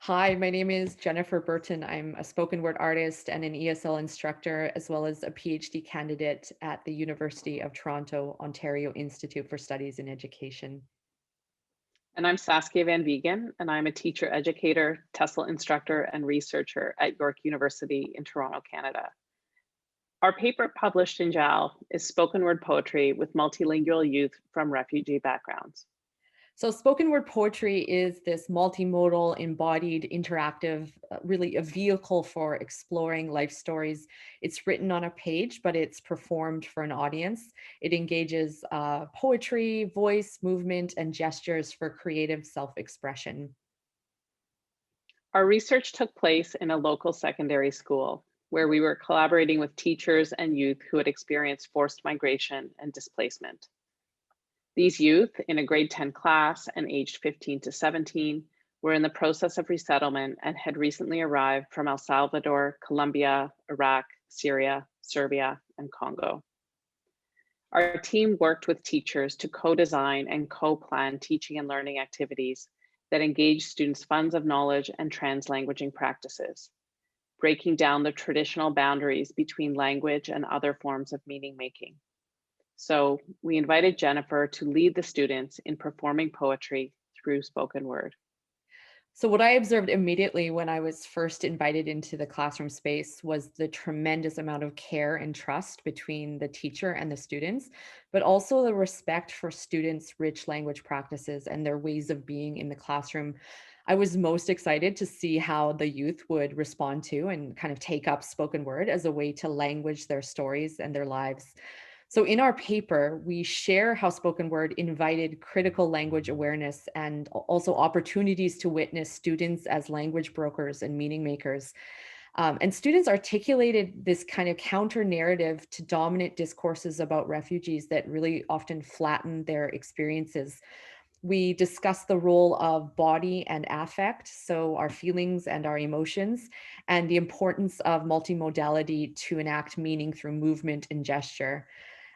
Hi, my name is Jennifer Burton. I'm a spoken word artist and an ESL instructor, as well as a PhD candidate at the University of Toronto, Ontario Institute for Studies in Education. And I'm Saskia Van Vegan, and I'm a teacher educator, TESOL instructor, and researcher at York University in Toronto, Canada. Our paper published in JAL is spoken word poetry with multilingual youth from refugee backgrounds. So, spoken word poetry is this multimodal, embodied, interactive, really a vehicle for exploring life stories. It's written on a page, but it's performed for an audience. It engages poetry, voice, movement, and gestures for creative self expression. Our research took place in a local secondary school where we were collaborating with teachers and youth who had experienced forced migration and displacement. These youth in a grade 10 class and aged 15 to 17 were in the process of resettlement and had recently arrived from El Salvador, Colombia, Iraq, Syria, Serbia, and Congo. Our team worked with teachers to co-design and co-plan teaching and learning activities that engage students' funds of knowledge and translanguaging practices, breaking down the traditional boundaries between language and other forms of meaning making. So we invited Jennifer to lead the students in performing poetry through spoken word. So, what I observed immediately when I was first invited into the classroom space was the tremendous amount of care and trust between the teacher and the students, but also the respect for students' rich language practices and their ways of being in the classroom. I was most excited to see how the youth would respond to and kind of take up spoken word as a way to language their stories and their lives. So, in our paper, we share how spoken word invited critical language awareness and also opportunities to witness students as language brokers and meaning makers. And students articulated this kind of counter narrative to dominant discourses about refugees that really often flatten their experiences. We discussed the role of body and affect, so our feelings and our emotions, and the importance of multimodality to enact meaning through movement and gesture.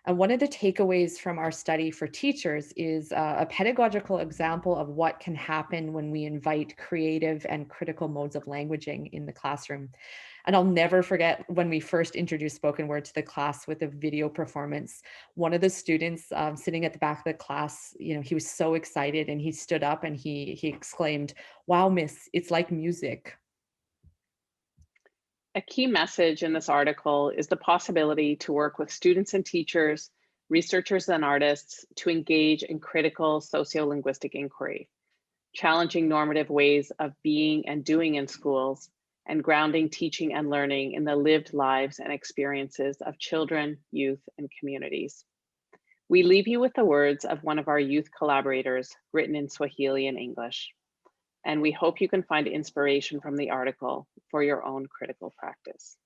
And one of the takeaways from our study for teachers is a pedagogical example of what can happen when we invite creative and critical modes of languaging in the classroom. And I'll never forget when we first introduced spoken word to the class with a video performance. One of the students sitting at the back of the class, he was so excited and he stood up and he exclaimed, "Wow, miss, it's like music." A key message in this article is the possibility to work with students and teachers, researchers and artists to engage in critical sociolinguistic inquiry, challenging normative ways of being and doing in schools, and grounding teaching and learning in the lived lives and experiences of children, youth, and communities. We leave you with the words of one of our youth collaborators written in Swahili and English, and we hope you can find inspiration from the article for your own critical practice.